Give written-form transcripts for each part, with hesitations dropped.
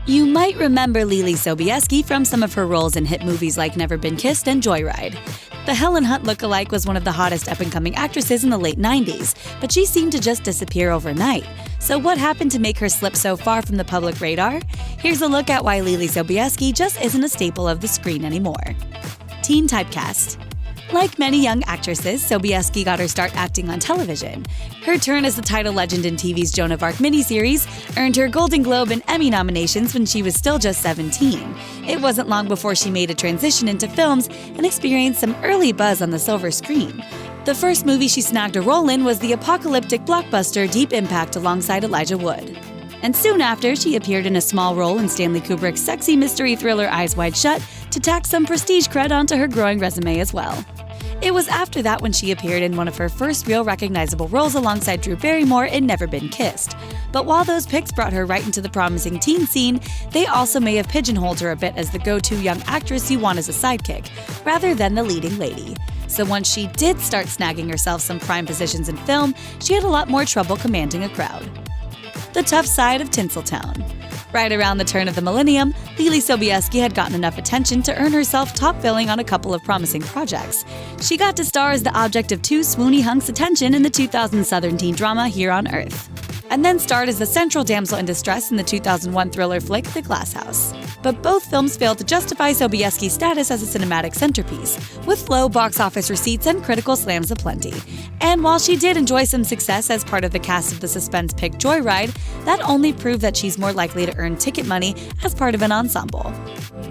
You might remember Leelee Sobieski from some of her roles in hit movies like Never Been Kissed and Joyride. The Helen Hunt lookalike was one of the hottest up-and-coming actresses in the late 90s, but she seemed to just disappear overnight. So what happened to make her slip so far from the public radar? Here's a look at why Leelee Sobieski just isn't a staple of the screen anymore. Teen typecast. Like many young actresses, Sobieski got her start acting on television. Her turn as the title legend in TV's Joan of Arc miniseries earned her Golden Globe and Emmy nominations when she was still just 17. It wasn't long before she made a transition into films and experienced some early buzz on the silver screen. The first movie she snagged a role in was the apocalyptic blockbuster Deep Impact alongside Elijah Wood. And soon after, she appeared in a small role in Stanley Kubrick's sexy mystery thriller Eyes Wide Shut to tack some prestige cred onto her growing resume as well. It was after that when she appeared in one of her first real recognizable roles alongside Drew Barrymore in Never Been Kissed. But while those pics brought her right into the promising teen scene, they also may have pigeonholed her a bit as the go-to young actress you want as a sidekick, rather than the leading lady. So once she did start snagging herself some prime positions in film, she had a lot more trouble commanding a crowd. The tough side of Tinseltown. Right around the turn of the millennium, Leelee Sobieski had gotten enough attention to earn herself top billing on a couple of promising projects. She got to star as the object of two swoony hunks' attention in the 2000 Southern teen drama Here on Earth, and then starred as the central damsel in distress in the 2001 thriller flick The Glass House. But both films failed to justify Sobieski's status as a cinematic centerpiece, with low box office receipts and critical slams aplenty. And while she did enjoy some success as part of the cast of the suspense pick Joyride, that only proved that she's more likely to earn ticket money as part of an ensemble.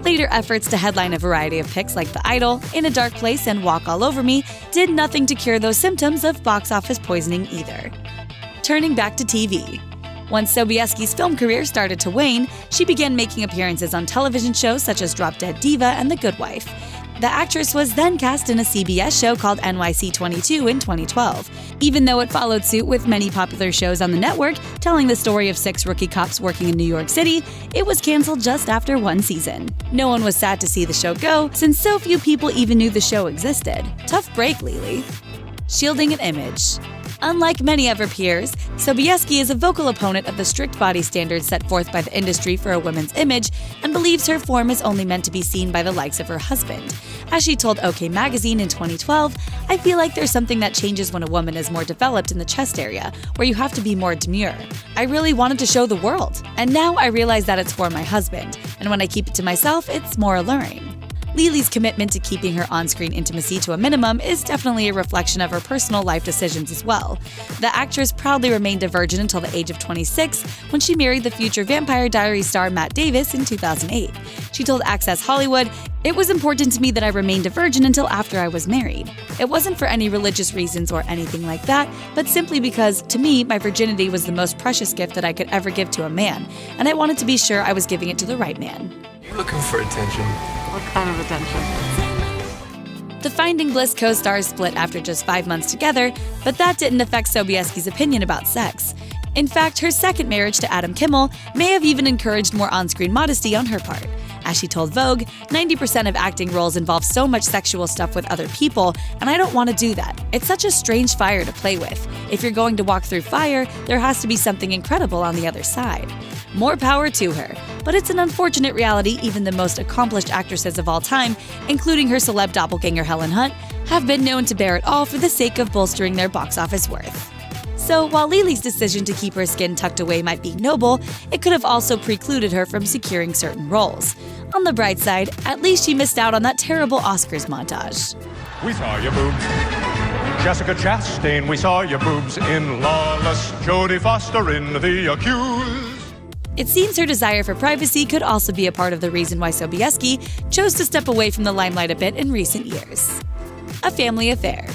Later efforts to headline a variety of picks like The Idol, In a Dark Place, and Walk All Over Me did nothing to cure those symptoms of box office poisoning either. Turning back to TV. Once Sobieski's film career started to wane, she began making appearances on television shows such as Drop Dead Diva and The Good Wife. The actress was then cast in a CBS show called NYC 22 in 2012. Even though it followed suit with many popular shows on the network, telling the story of 6 rookie cops working in New York City, it was canceled just after 1 season. No one was sad to see the show go, since so few people even knew the show existed. Tough break, Leelee. Shielding an image. Unlike many of her peers, Sobieski is a vocal opponent of the strict body standards set forth by the industry for a woman's image and believes her form is only meant to be seen by the likes of her husband. As she told OK Magazine in 2012, "I feel like there's something that changes when a woman is more developed in the chest area, where you have to be more demure. I really wanted to show the world, and now I realize that it's for my husband, and when I keep it to myself, it's more alluring." Leelee's commitment to keeping her on-screen intimacy to a minimum is definitely a reflection of her personal life decisions as well. The actress proudly remained a virgin until the age of 26 when she married the future Vampire Diaries star Matt Davis in 2008. She told Access Hollywood, "It was important to me that I remained a virgin until after I was married. It wasn't for any religious reasons or anything like that, but simply because, to me, my virginity was the most precious gift that I could ever give to a man, and I wanted to be sure I was giving it to the right man." You're looking for attention. What kind of attention? The Finding Bliss co-stars split after just 5 months together, but that didn't affect Sobieski's opinion about sex. In fact, her second marriage to Adam Kimmel may have even encouraged more on-screen modesty on her part. As she told Vogue, 90% of acting roles involve so much sexual stuff with other people, and I don't want to do that. It's such a strange fire to play with. If you're going to walk through fire, there has to be something incredible on the other side. More power to her, but it's an unfortunate reality even the most accomplished actresses of all time, including her celeb doppelganger Helen Hunt, have been known to bear it all for the sake of bolstering their box office worth. So while Leelee's decision to keep her skin tucked away might be noble, it could have also precluded her from securing certain roles. On the bright side, at least she missed out on that terrible Oscars montage. We saw your boobs. Jessica Chastain, we saw your boobs in Lawless. Jodie Foster in The Accused. It seems her desire for privacy could also be a part of the reason why Sobieski chose to step away from the limelight a bit in recent years. A family affair.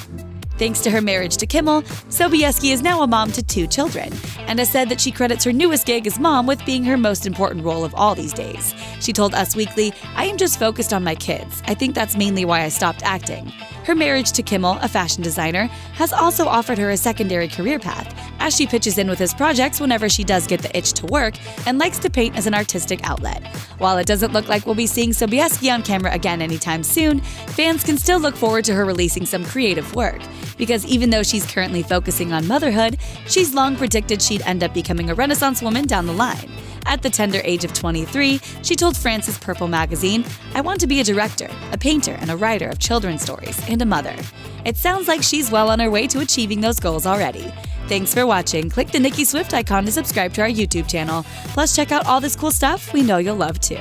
Thanks to her marriage to Kimmel, Sobieski is now a mom to 2 children, and has said that she credits her newest gig as mom with being her most important role of all these days. She told Us Weekly, "I am just focused on my kids. I think that's mainly why I stopped acting." Her marriage to Kimmel, a fashion designer, has also offered her a secondary career path, as she pitches in with his projects whenever she does get the itch to work and likes to paint as an artistic outlet. While it doesn't look like we'll be seeing Sobieski on camera again anytime soon, fans can still look forward to her releasing some creative work. Because even though she's currently focusing on motherhood, she's long predicted she'd end up becoming a Renaissance woman down the line. At the tender age of 23, she told France's Purple magazine, "I want to be a director, a painter, and a writer of children's stories, and a mother." It sounds like she's well on her way to achieving those goals already. Thanks for watching. Click the Nicki Swift icon to subscribe to our YouTube channel. Plus, check out all this cool stuff we know you'll love too.